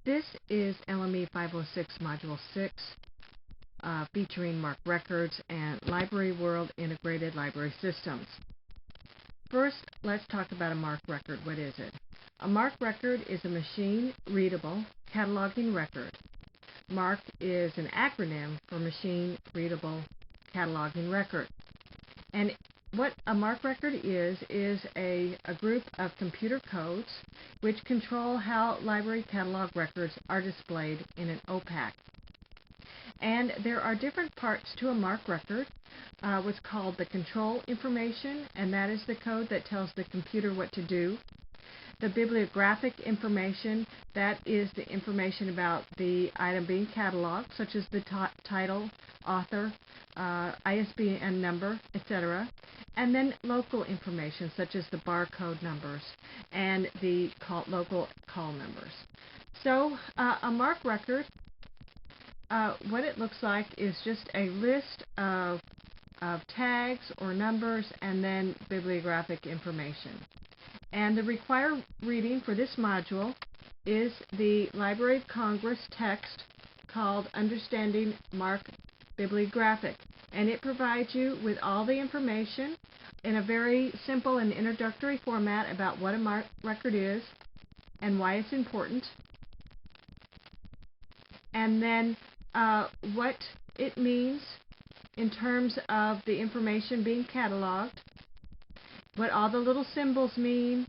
This is LME 506 Module 6, featuring MARC records and Library World Integrated Library Systems. First, let's talk about a MARC record. What is it? A MARC record is a machine-readable cataloging record. MARC is an acronym for Machine-Readable Cataloging Record. And what a MARC record is a group of computer codes which control how library catalog records are displayed in an OPAC. And there are different parts to a MARC record. What's called the control information, and that is the code that tells the computer what to do. The bibliographic information, that is the information about the item being cataloged, such as the title, author, ISBN number, etc. And then local information, such as the barcode numbers and the local call numbers. So a MARC record, what it looks like is just a list of tags or numbers and then bibliographic information. And the required reading for this module is the Library of Congress text called Understanding MARC Bibliographic. And it provides you with all the information in a very simple and introductory format about what a MARC record is and why it's important. And then what it means in terms of the information being cataloged, what all the little symbols mean,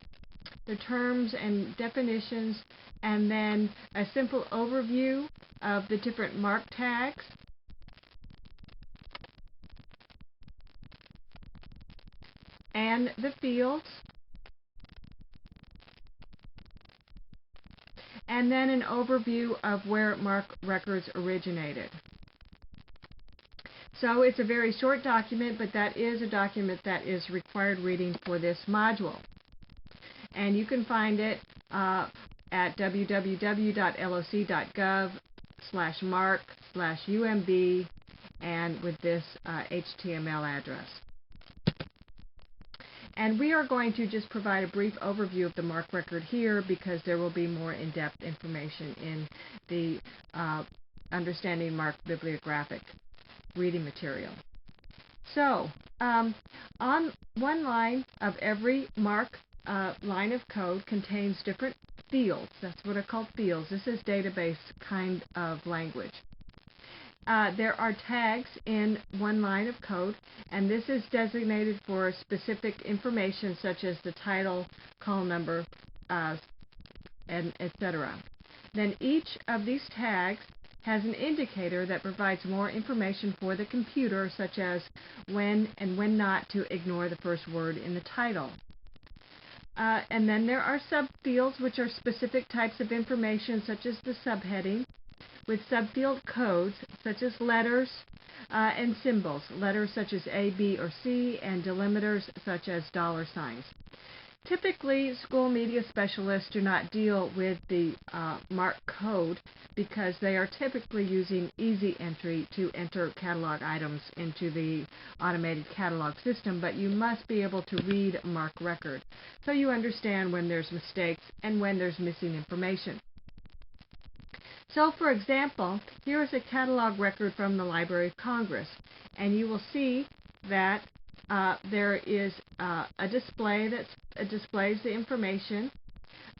the terms and definitions, and then a simple overview of the different MARC tags. And the fields. And then an overview of where MARC records originated. So it's a very short document, but that is a document that is required reading for this module. And you can find it at www.loc.gov/marc/UMB and with this HTML address. And we are going to just provide a brief overview of the MARC record here because there will be more in-depth information in the Understanding MARC Bibliographic reading material. So, on one line of every MARC line of code contains different fields. That's what are called fields. This is database kind of language. There are tags in one line of code, and this is designated for specific information such as the title, call number, and etc. Then each of these tags has an indicator that provides more information for the computer, such as when and when not to ignore the first word in the title. And then there are subfields, which are specific types of information, such as the subheading, with subfield codes such as letters and symbols, letters such as A, B, or C, and delimiters such as $signs. Typically, school media specialists do not deal with the MARC code because they are typically using easy entry to enter catalog items into the automated catalog system, but you must be able to read a MARC record so you understand when there's mistakes and when there's missing information. So, for example, here is a catalog record from the Library of Congress, and you will see that there is a display that displays the information,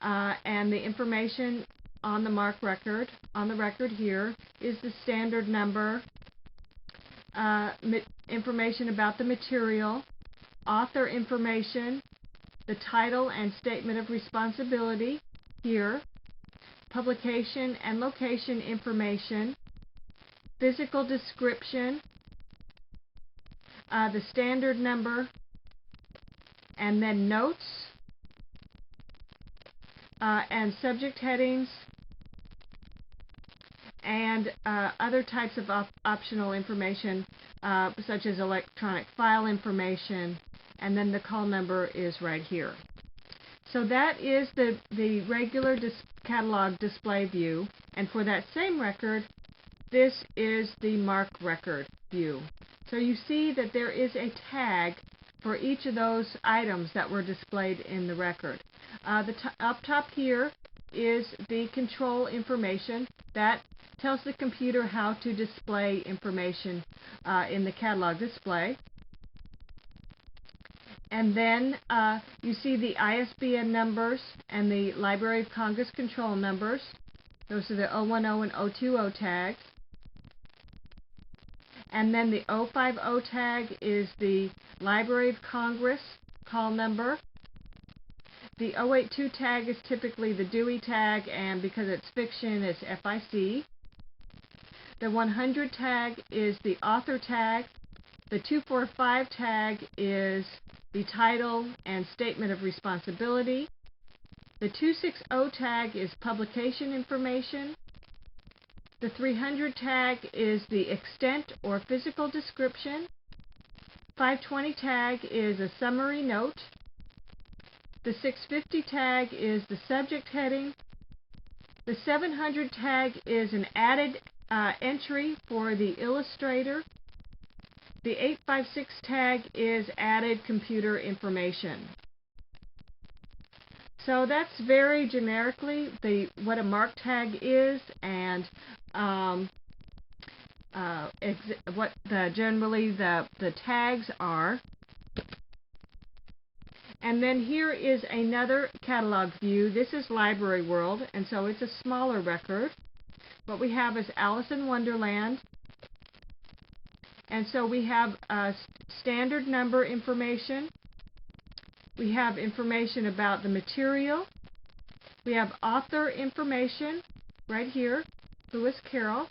and the information on the MARC record, on the record here, is the standard number, information about the material, author information, the title and statement of responsibility here, publication and location information, physical description, the standard number, and then notes, and subject headings, and other types of optional information such as electronic file information, and then the call number is right here. So that is the regular catalog display view, and for that same record, this is the MARC record view. So you see that there is a tag for each of those items that were displayed in the record. Up top here is the control information. That tells the computer how to display information in the catalog display. And then you see the ISBN numbers and the Library of Congress control numbers. Those are the 010 and 020 tags. And then the 050 tag is the Library of Congress call number. The 082 tag is typically the Dewey tag, and because it's fiction, it's FIC. The 100 tag is the author tag. The 245 tag is the title and statement of responsibility. The 260 tag is publication information. The 300 tag is the extent or physical description. 520 tag is a summary note. The 650 tag is the subject heading. The 700 tag is an added entry for the illustrator. The 856 tag is added computer information. So that's very generically what a mark tag is and what generally the tags are. And then here is another catalog view. This is Library World, and so it's a smaller record. What we have is Alice in Wonderland. And so we have standard number information. We have information about the material. We have author information right here, Lewis Carroll.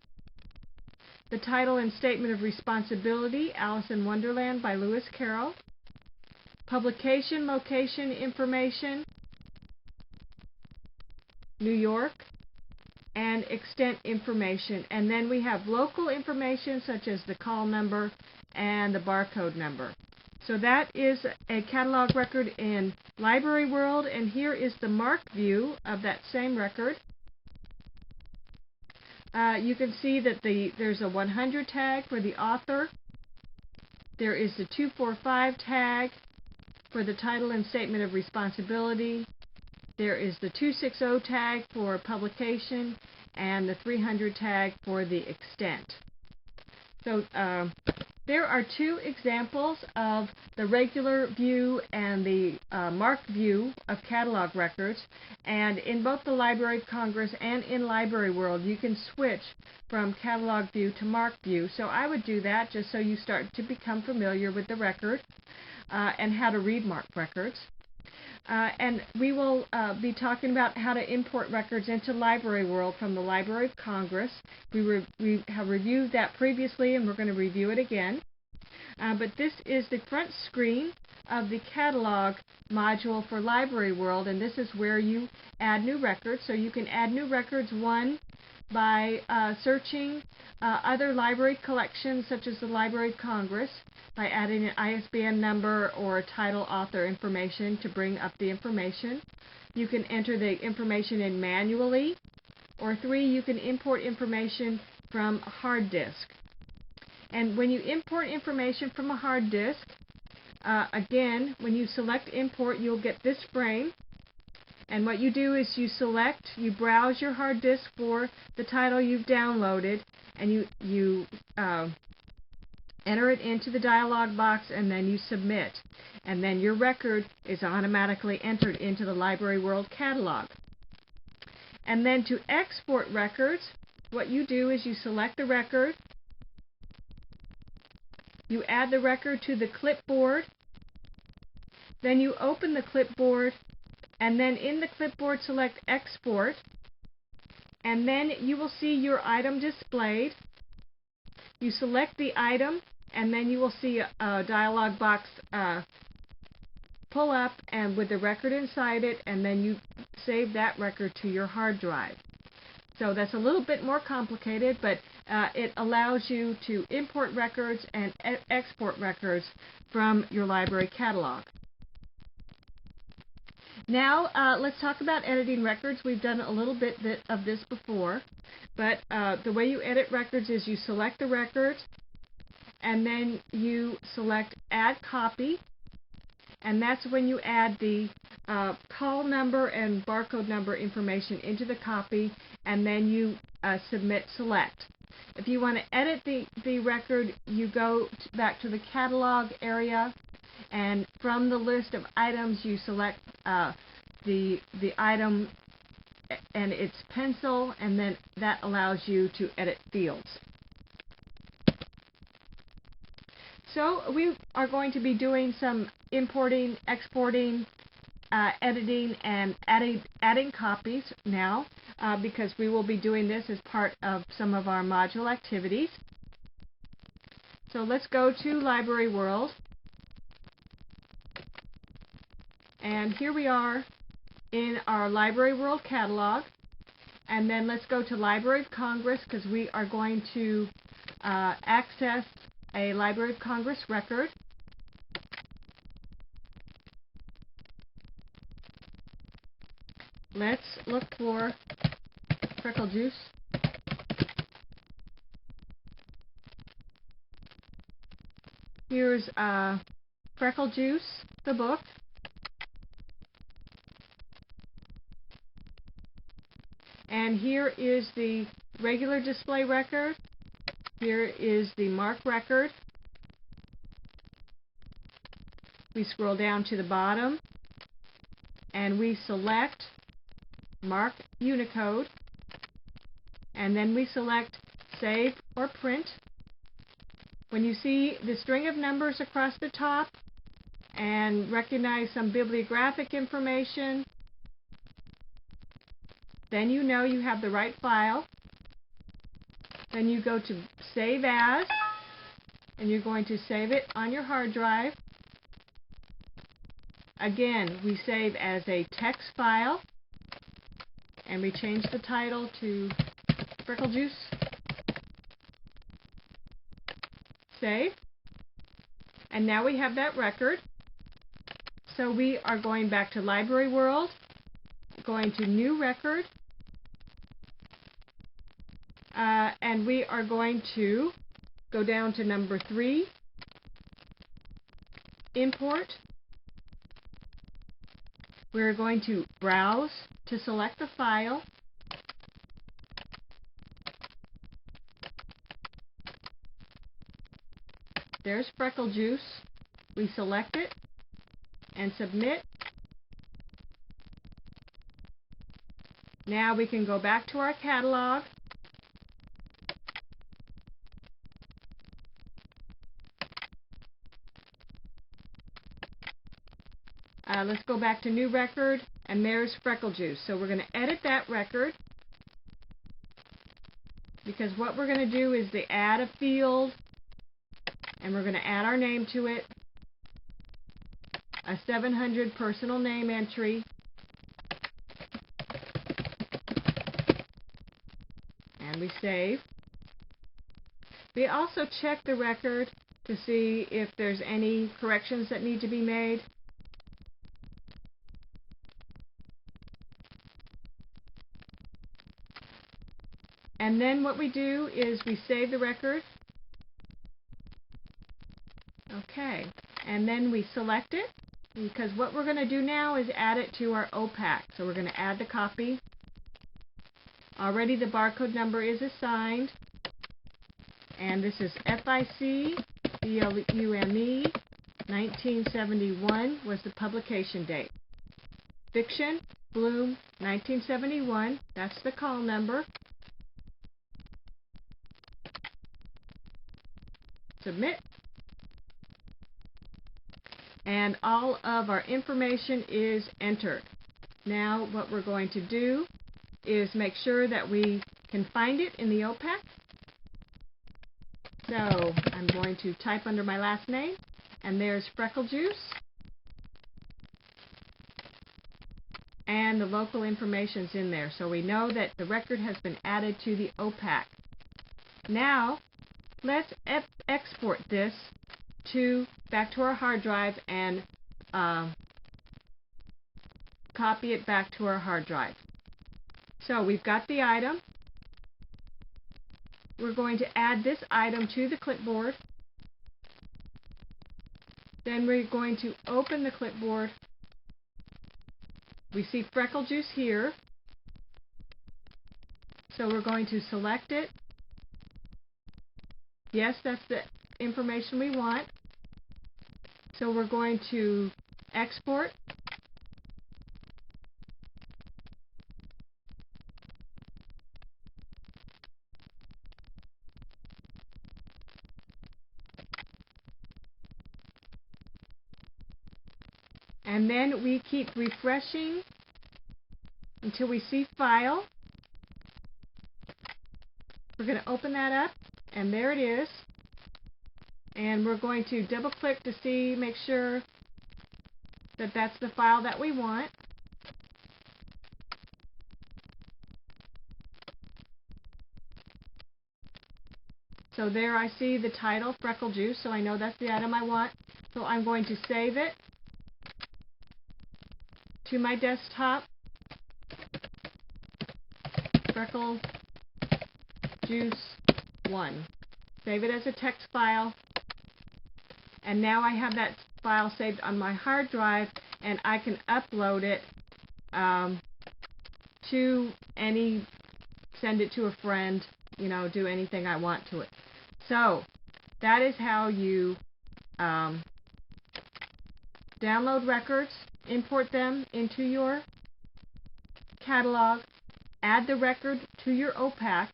The title and statement of responsibility, Alice in Wonderland by Lewis Carroll. Publication location information, New York, and extent information. And then we have local information such as the call number and the barcode number. So that is a catalog record in Library World, and here is the marked view of that same record. You can see that there's a 100 tag for the author. There is the 245 tag for the title and statement of responsibility. There is the 260 tag for publication and the 300 tag for the extent. So there are two examples of the regular view and the marked view of catalog records, and in both the Library of Congress and in Library World you can switch from catalog view to marked view. So I would do that just so you start to become familiar with the record and how to read marked records. And we will be talking about how to import records into Library World from the Library of Congress. We have reviewed that previously, and we're going to review it again. But this is the front screen of the catalog module for Library World, and this is where you add new records. So you can add new records, one, by searching other library collections such as the Library of Congress, by adding an ISBN number or title author information to bring up the information. You can enter the information in manually, or 3, you can import information from a hard disk. And when you import information from a hard disk, again, when you select import, you'll get this frame. And what you do is you browse your hard disk for the title you've downloaded, and you enter it into the dialog box, and then you submit. And then your record is automatically entered into the Library World catalog. And then to export records, what you do is you select the record, you add the record to the clipboard, then you open the clipboard, and then in the clipboard select export, and then you will see your item displayed. You select the item, and then you will see a dialog box pull up and with the record inside it, and then you save that record to your hard drive. So that's a little bit more complicated, but it allows you to import records and export records from your library catalog. Now let's talk about editing records. We've done a little bit of this before, but the way you edit records is you select the record, and then you select Add Copy, and that's when you add the call number and barcode number information into the copy, and then you submit select. If you want to edit the record, you go back to the catalog area, and from the list of items you select the item and its pencil, and then that allows you to edit fields. So we are going to be doing some importing, exporting, editing, and adding copies now because we will be doing this as part of some of our module activities. So let's go to Library World. And here we are in our Library World catalog. And then let's go to Library of Congress because we are going to access a Library of Congress record. Let's look for Freckle Juice. Here's Freckle Juice, the book. And here is the regular display record. Here is the mark record. We scroll down to the bottom and we select Mark Unicode, and then we select Save or Print. When you see the string of numbers across the top and recognize some bibliographic information, then you know you have the right file. Then you go to Save As, and you're going to save it on your hard drive. Again, we save as a text file, and we change the title to Freckle Juice. Save. And now we have that record. So we are going back to Library World, going to New Record, and we are going to go down to number 3, Import. We're going to browse to select the file. There's Freckle Juice. We select it and submit. Now we can go back to our catalog. Let's go back to New Record, and there's Freckle Juice. So we're going to edit that record, because what we're going to do is add a field, and we're going to add our name to it, a 700 personal name entry, and we save. We also check the record to see if there's any corrections that need to be made. And then what we do is we save the record. Okay, and then we select it, because what we're going to do now is add it to our OPAC. So we're going to add the copy. Already the barcode number is assigned, and this is FIC BLUME 1971 was the publication date. Fiction, Bloom, 1971, that's the call number. Submit. And all of our information is entered. Now what we're going to do is make sure that we can find it in the OPAC. So I'm going to type under my last name, and there's Freckle Juice. And the local information's in there. So we know that the record has been added to the OPAC. Now let's export this back to our hard drive and copy it back to our hard drive. So we've got the item. We're going to add this item to the clipboard. Then we're going to open the clipboard We see freckle juice here, so we're going to select it. Yes, that's the information we want. So we're going to export. And then we keep refreshing until we see File. We're going to open that up, and there it is. And we're going to double click to see, make sure that that's the file that we want. So there I see the title, Freckle Juice, so I know that's the item I want. So I'm going to save it to my desktop. Freckle Juice 1. Save it as a text file. And now I have that file saved on my hard drive, and I can upload it to send it to a friend, do anything I want to it. So that is how you download records, import them into your catalog, add the record to your OPAC,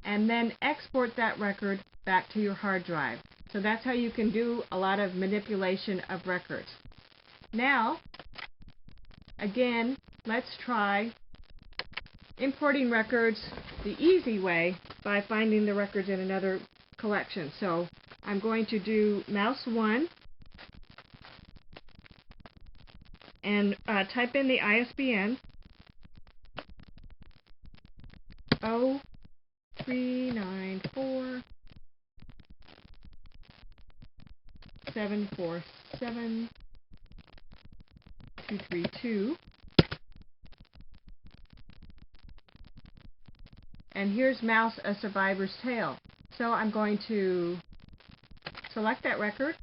and then export that record back to your hard drive. So that's how you can do a lot of manipulation of records. Now, again, let's try importing records the easy way by finding the records in another collection. So I'm going to do mouse 1 and type in the ISBN 0394 747 232. And here's Mouse, A Survivor's Tale. So I'm going to select that record.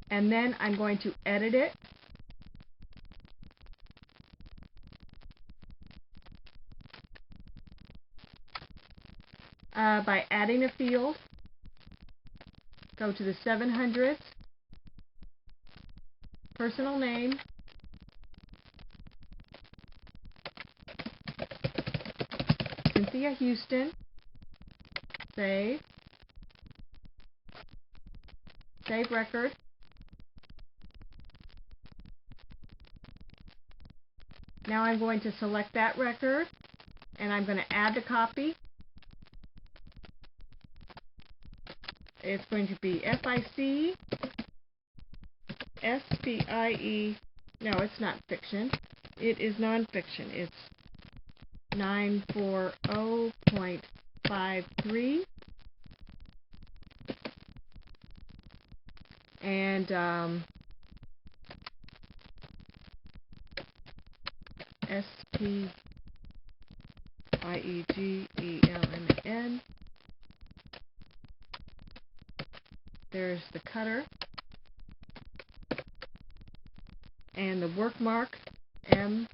And then I'm going to edit it. By adding a field. Go to the 700th, personal name, Cynthia Houston, save record, now I'm going to select that record and I'm going to add the copy. It's going to be FIC SPIE. No, it's not fiction. It is nonfiction. It's 940.53. And SPIEGELMAN. There's the cutter and the work mark M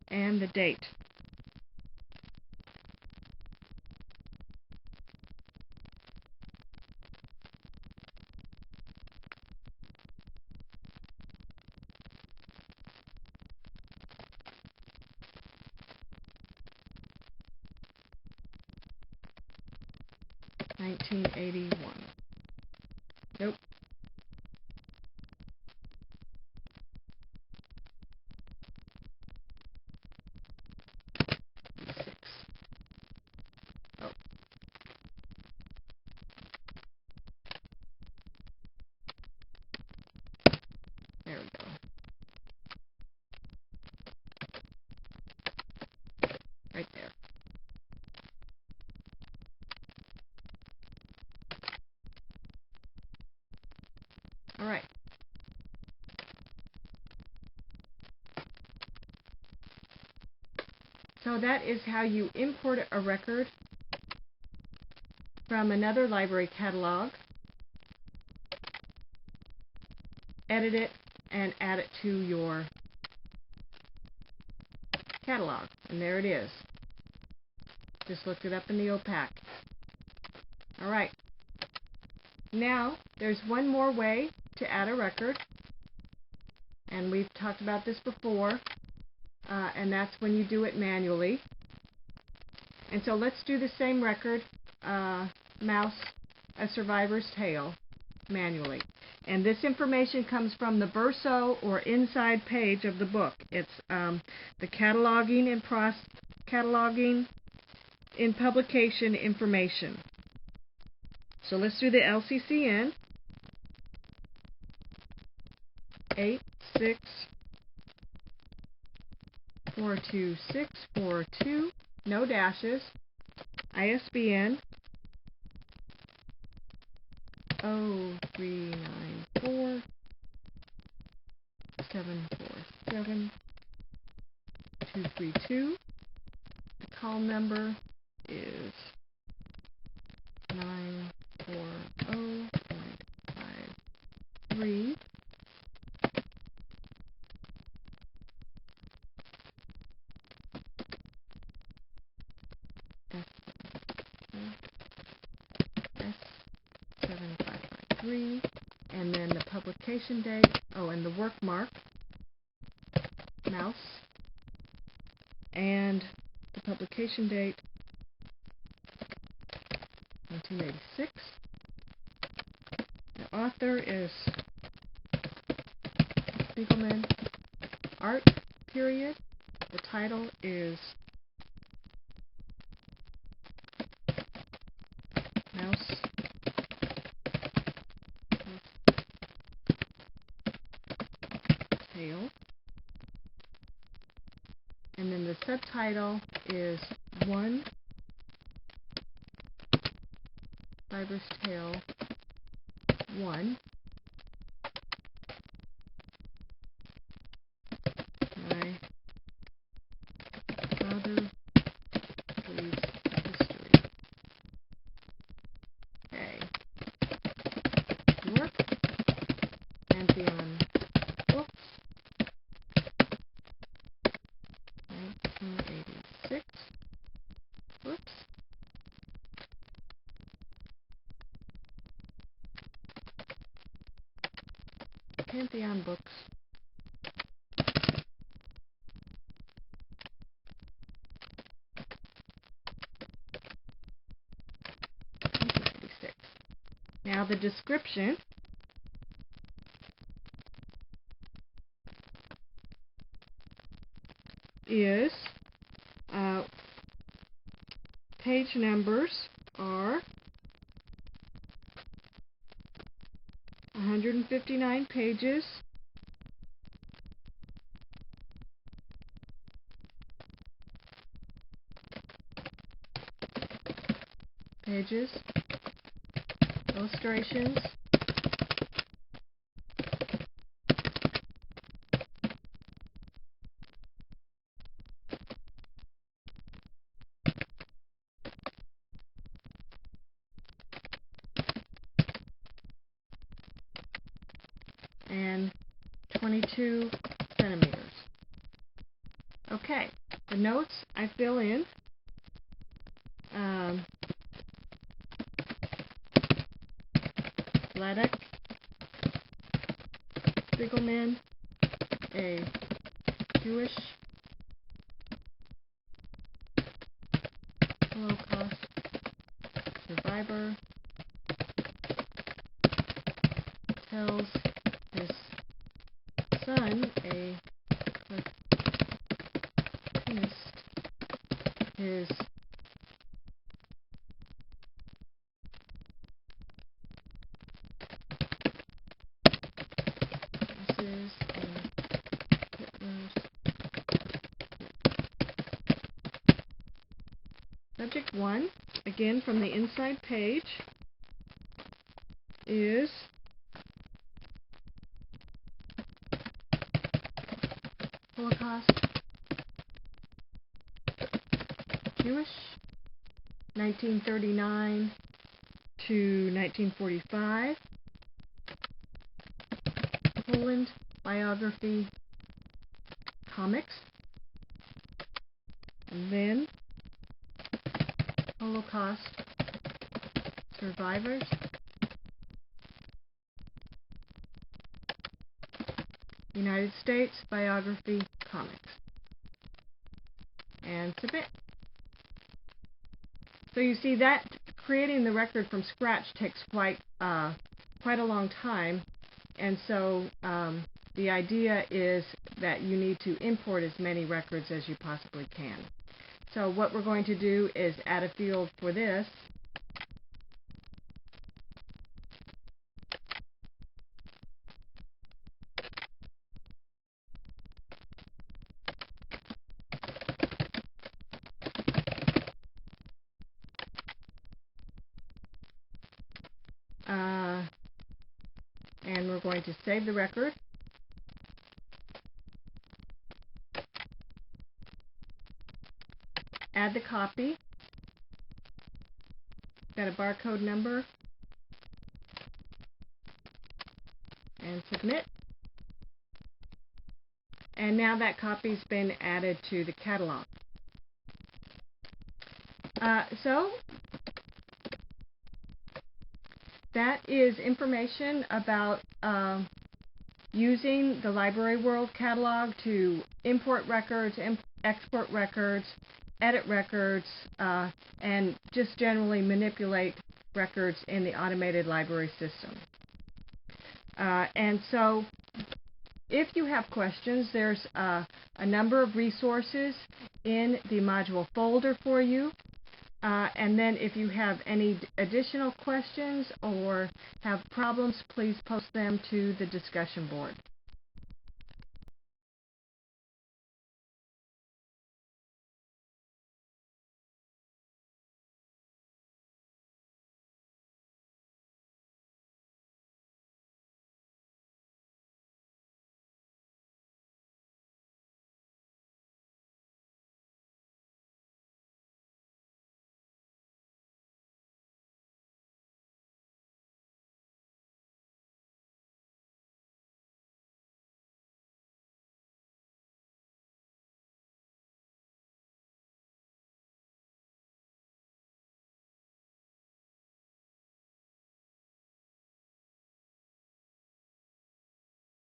and the date. $1981. Nope. Oh. There we go. Right there. All right. So that is how you import a record from another library catalog edit it, and add it to your catalog. And there it is. Just looked it up in the OPAC. Alright. Now, there's one more way to add a record, and we've talked about this before, and that's when you do it manually. And so let's do the same record, Mouse, A Survivor's Tale, manually. And this information comes from the verso or inside page of the book. It's the cataloging in publication information. So let's do the LCCN 86.42642, no dashes, ISBN 0394 747 232. The call number is 940.53. S7553, and then the publication date, and the work mark, Mouse, and the publication date, 1986. The author is Spiegelman, art, period. The title is Mouse Tale. And then the subtitle is One Survivor's Tale 1. My father believes history. Okay. Work. Pantheon Books. 1986. Whoops. Pantheon Books. 1986. Now the description is page numbers are 159 pages. Pages, illustrations, and 22 centimeters. Okay, the notes I fill in. Vladek Spiegelman, a Jewish Holocaust survivor, tells his son, a cartoonist, his Subject 1, again from the inside page, is Holocaust, Jewish, 1939 to 1945. Poland Biography Comics, and then Holocaust Survivors, United States Biography Comics, and submit. So you see that creating the record from scratch takes quite a long time, and so the idea is that you need to import as many records as you possibly can. So what we're going to do is add a field for this. And we're going to save the record. Add the copy. Got a barcode number. And submit. And now that copy's been added to the catalog. So that is information about using the Library World catalog to import records, export records, edit records, and just generally manipulate records in the automated library system. And so if you have questions, there's a number of resources in the module folder for you. And then if you have any additional questions or have problems, please post them to the discussion board.